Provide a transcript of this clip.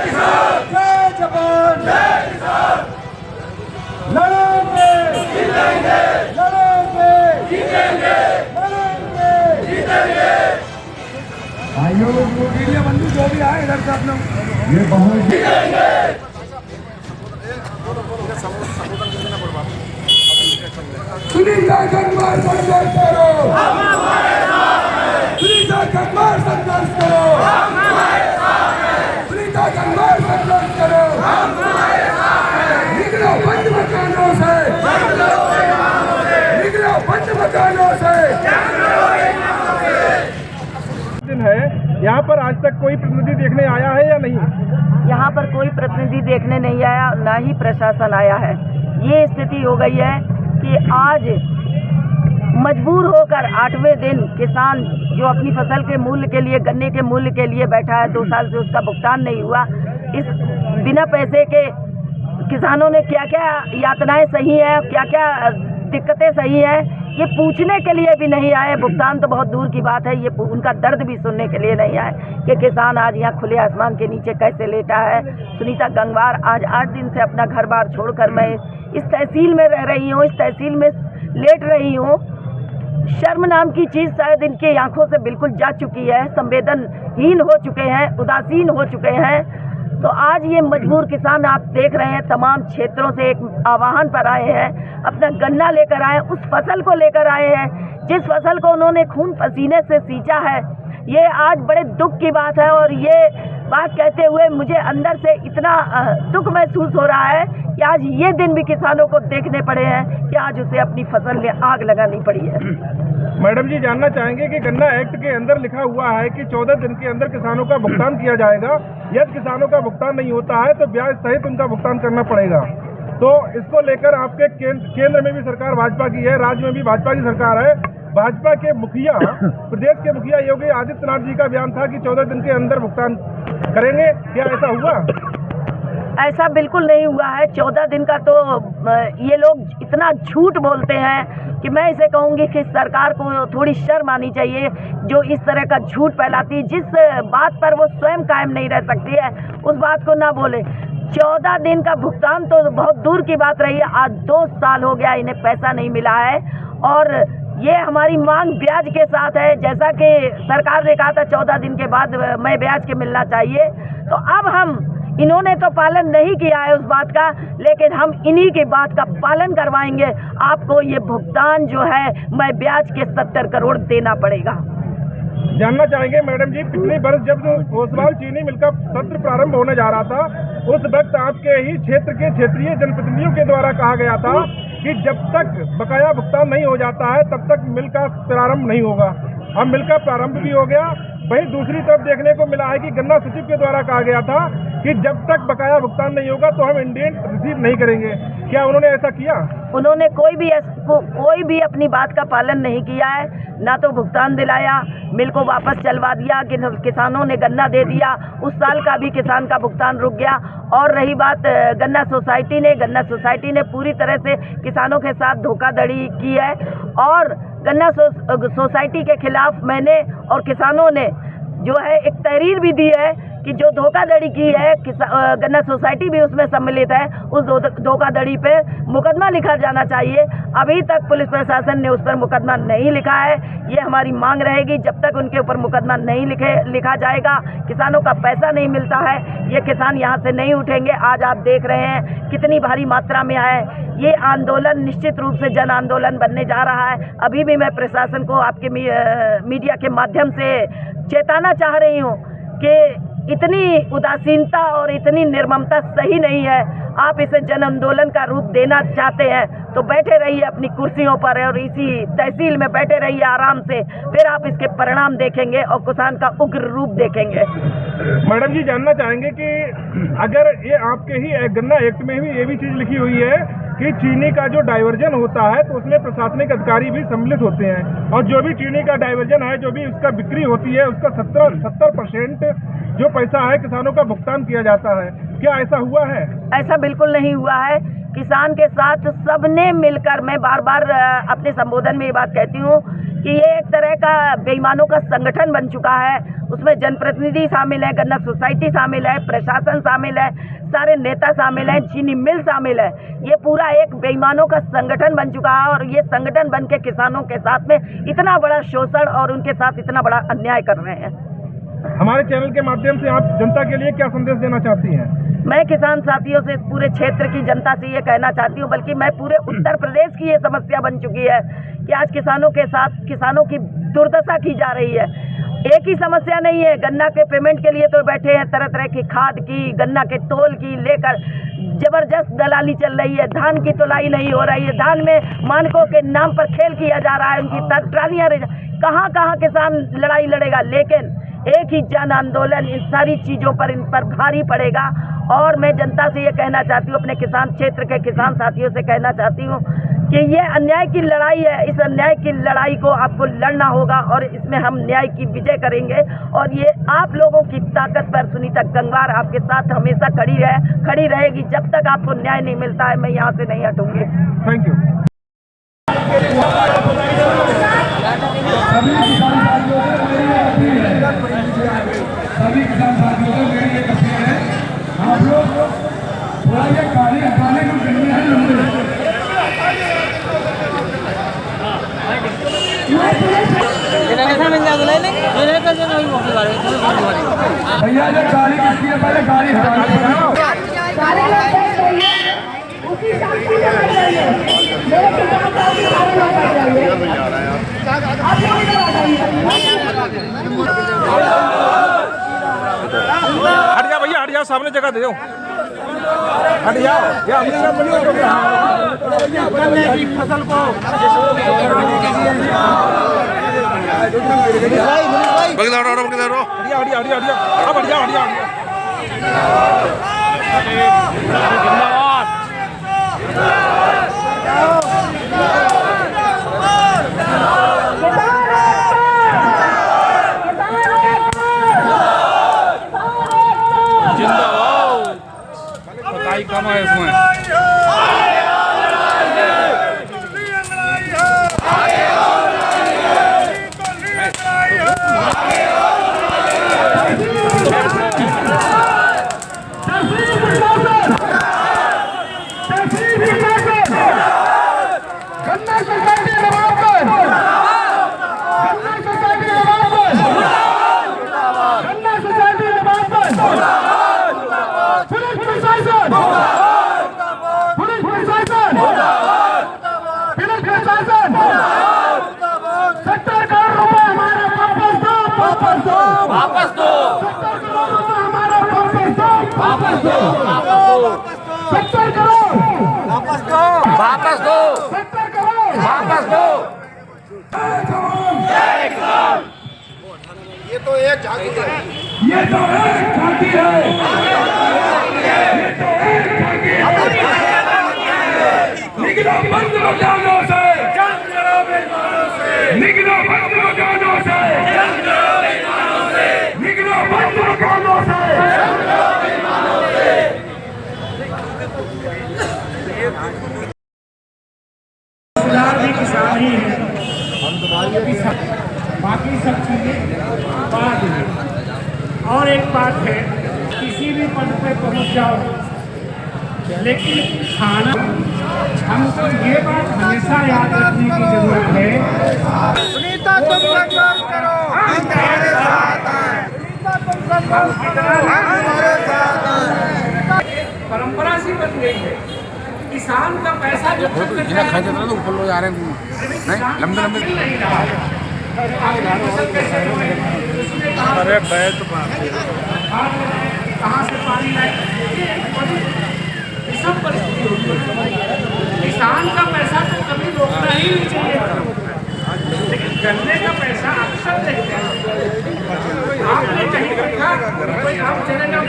किसान, जय जवान, जय किसान। लड़ेंगे जीतेंगे, लड़ेंगे जीतेंगे, लड़ेंगे जीतेंगे। भाइयों मीडिया बंधु जो भी आए इधर से आप लोग ये बहुत जीतेंगे। सुनीता गंगवार संघर्ष करो, हम हमारे साथ हैं। सुनीता गंगवार संघर्ष करो, हम हमारे साथ हैं। सुनीता गंगवार संघर्ष करो, हम हमारे साथ हैं। निकलो बंद मकानों से, निकलो बंद मकानों से। दिन है यहाँ पर आज तक कोई प्रतिनिधि देखने आया है या नहीं? यहाँ पर कोई प्रतिनिधि देखने नहीं आया, ना ही प्रशासन आया है। ये स्थिति हो गई है कि आज मजबूर होकर 8वें दिन किसान जो अपनी फसल के मूल्य के लिए, गन्ने के मूल्य के लिए बैठा है, 2 साल से उसका भुगतान नहीं हुआ। इस बिना पैसे के किसानों ने क्या क्या यातनाएं सही हैं, क्या क्या दिक्कतें सही हैं, ये पूछने के लिए भी नहीं आए। भुगतान तो बहुत दूर की बात है, ये उनका दर्द भी सुनने के लिए नहीं आए कि किसान आज यहाँ खुले आसमान के नीचे कैसे लेटा है। सुनीता गंगवार आज 8 दिन से अपना घर बार छोड़कर मैं इस तहसील में रह रही हूँ, इस तहसील में लेट रही हूँ। शर्म नाम की चीज़ शायद इनकी आंखों से बिल्कुल जा चुकी है, संवेदनहीन हो चुके हैं, उदासीन हो चुके हैं। तो आज ये मजबूर किसान आप देख रहे हैं, तमाम क्षेत्रों से एक आह्वान पर आए हैं, अपना गन्ना लेकर आए, उस फसल को लेकर आए हैं जिस फसल को उन्होंने खून पसीने से सींचा है। ये आज बड़े दुख की बात है और ये बात कहते हुए मुझे अंदर से इतना दुख महसूस हो रहा है कि आज ये दिन भी किसानों को देखने पड़े हैं कि आज उसे अपनी फसल में आग लगानी पड़ी है। मैडम जी जानना चाहेंगे कि गन्ना एक्ट के अंदर लिखा हुआ है कि 14 दिन के अंदर किसानों का भुगतान किया जाएगा। यदि किसानों का भुगतान नहीं होता है तो ब्याज सहित उनका भुगतान करना पड़ेगा। तो इसको लेकर आपके केंद्र में भी सरकार भाजपा की है, राज्य में भी भाजपा की सरकार है। भाजपा के मुखिया, प्रदेश के मुखिया योगी आदित्यनाथ जी का बयान था कि 14 दिन के अंदर भुगतान करेंगे। क्या ऐसा हुआ? ऐसा बिल्कुल नहीं हुआ है। 14 दिन का तो ये लोग इतना झूठ बोलते हैं कि मैं इसे कहूँगी कि सरकार को थोड़ी शर्म आनी चाहिए जो इस तरह का झूठ फैलाती है। जिस बात पर वो स्वयं कायम नहीं रह सकती है उस बात को ना बोले। 14 दिन का भुगतान तो बहुत दूर की बात रही है, आज 2 साल हो गया इन्हें पैसा नहीं मिला है और ये हमारी मांग ब्याज के साथ है। जैसा कि सरकार ने कहा था 14 दिन के बाद मैं ब्याज के मिलना चाहिए, तो अब हम इन्होंने तो पालन नहीं किया है उस बात का, लेकिन हम इन्हीं की बात का पालन करवाएंगे। आपको ये भुगतान जो है मैं ब्याज के 70 करोड़ देना पड़ेगा। जानना चाहेंगे मैडम जी, पिछले वर्ष जब ओसवाल चीनी मिल का सत्र प्रारंभ होने जा रहा था उस वक्त आपके ही क्षेत्र के क्षेत्रीय जनप्रतिनिधियों के द्वारा कहा गया था कि जब तक बकाया भुगतान नहीं हो जाता है तब तक मिल का प्रारंभ नहीं होगा। अब मिल का प्रारंभ भी हो गया। वहीं दूसरी तरफ देखने को मिला है कि गन्ना सचिव के द्वारा कहा गया था कि जब तक बकाया भुगतान नहीं होगा तो हम इंडियन रिसीव नहीं करेंगे। क्या उन्होंने ऐसा किया? उन्होंने कोई भी अपनी बात का पालन नहीं किया है, ना तो भुगतान दिलाया, मिल को वापस चलवा दिया, किसानों ने गन्ना दे दिया, उस साल का भी किसान का भुगतान रुक गया। और रही बात गन्ना सोसाइटी ने पूरी तरह से किसानों के साथ धोखाधड़ी की है और गन्ना सोसाइटी के खिलाफ मैंने और किसानों ने जो है एक तहरीर भी दी है कि जो धोखाधड़ी की है, गन्ना सोसाइटी भी उसमें सम्मिलित है, उस धोखाधड़ी पे मुकदमा लिखा जाना चाहिए। अभी तक पुलिस प्रशासन ने उस पर मुकदमा नहीं लिखा है। ये हमारी मांग रहेगी, जब तक उनके ऊपर मुकदमा नहीं लिखा जाएगा, किसानों का पैसा नहीं मिलता है, ये किसान यहाँ से नहीं उठेंगे। आज आप देख रहे हैं कितनी भारी मात्रा में है। ये आंदोलन निश्चित रूप से जन आंदोलन बनने जा रहा है। अभी भी मैं प्रशासन को आपके मीडिया के माध्यम से चेताना चाह रही हूँ कि इतनी उदासीनता और इतनी निर्ममता सही नहीं है। आप इसे जन आंदोलन का रूप देना चाहते हैं तो बैठे रहिए अपनी कुर्सियों पर और इसी तहसील में बैठे रहिए आराम से, फिर आप इसके परिणाम देखेंगे और किसान का उग्र रूप देखेंगे। मैडम जी जानना चाहेंगे कि अगर ये आपके ही गन्ना एक्ट में भी ये भी चीज़ लिखी हुई है कि चीनी का जो डाइवर्जन होता है तो उसमें प्रशासनिक अधिकारी भी सम्मिलित होते हैं और जो भी चीनी का डाइवर्जन है, जो भी उसका बिक्री होती है, उसका 70% जो पैसा है किसानों का भुगतान किया जाता है। क्या ऐसा हुआ है? ऐसा बिल्कुल नहीं हुआ है। किसान के साथ सबने मिलकर, मैं बार बार अपने संबोधन में ये बात कहती हूँ कि ये एक तरह का बेईमानों का संगठन बन चुका है। उसमें जनप्रतिनिधि शामिल है, गन्ना सोसाइटी शामिल है, प्रशासन शामिल है, सारे नेता शामिल हैं, चीनी मिल शामिल है। ये पूरा एक बेईमानों का संगठन बन चुका है और ये संगठन बन के किसानों के साथ में इतना बड़ा शोषण और उनके साथ इतना बड़ा अन्याय कर रहे हैं। हमारे चैनल के माध्यम से आप जनता के लिए क्या संदेश देना चाहती हैं? मैं किसान साथियों से, इस पूरे क्षेत्र की जनता से ये कहना चाहती हूँ, बल्कि मैं पूरे उत्तर प्रदेश की ये समस्या बन चुकी है कि आज किसानों के साथ किसानों की दुर्दशा की जा रही है। एक ही समस्या नहीं है, गन्ना के पेमेंट के लिए तो बैठे हैं, तरह तरह की खाद की, गन्ना के तोल की लेकर जबरदस्त दलाली चल रही है। धान की तोलाई नहीं हो रही है, धान में मानकों के नाम पर खेल किया जा रहा है, उनकी ट्रालियां कहाँ कहाँ किसान लड़ाई लड़ेगा। लेकिन एक ही जन आंदोलन इन सारी चीज़ों पर, इन पर भारी पड़ेगा। और मैं जनता से ये कहना चाहती हूँ, अपने किसान क्षेत्र के किसान साथियों से कहना चाहती हूँ कि ये अन्याय की लड़ाई है। इस अन्याय की लड़ाई को आपको लड़ना होगा और इसमें हम न्याय की विजय करेंगे। और ये आप लोगों की ताकत पर सुनीता गंगवार आपके साथ हमेशा खड़ी रहेगी। जब तक आपको न्याय नहीं मिलता है, मैं यहाँ से नहीं हटूंगी। Thank you. सभी किसान साथियों को मेरी ये अपील है, आप लोग थोड़ा ये गाड़ी हटाने को करनी है लंबे। भैया ये गाड़ी किसकी है, पहले गाड़ी हटाओ। हट जा भैया, हट जाओ, सामने जगह दे दो, हट जाओ। ये फसल को कम है इसमें। वापस दो, 70 करोड़ रुपए हमारा वापस दो, 70 करोड़ वापस दो, 70 करोड़ वापस दो। जय किसान। ये तो एक झांकी है, ये तो एक झांकी है, ये तो एक झांकी है। निकलो बंद मकानों से, जंग करो बेईमानों से, निकलो बंद मकानों से, जंग करो बेईमानों से, निकलो बंद मकानों से, जंग करो बेईमानों से। सुधार भी किसान ही है, बाकी सब चीजें बाद में। और एक बात है, किसी भी पद पे पहुंच जाओ, लेकिन खाना, हमको ये बात हमेशा याद रखने की जरूरत है। सुनीता तुम संघर्ष करो, हम तुम्हारे साथ हैं। सुनीता तुम संघर्ष करो, हम तुम्हारे साथ हैं। परंपरा सी बन गई है, किसान का पैसा जो ऊपर लोग आ रहे हैं लंबे नहीं रहा। अरे बैठ कहाँ से पानी लाए, ये सब परिस्थिति होती है। किसान का पैसा तो कभी रोकना ही नहीं चाहिए, लेकिन गन्ने का पैसा अक्सर देखते हैं। आपने कहीं देखा कोई आप चले जाओ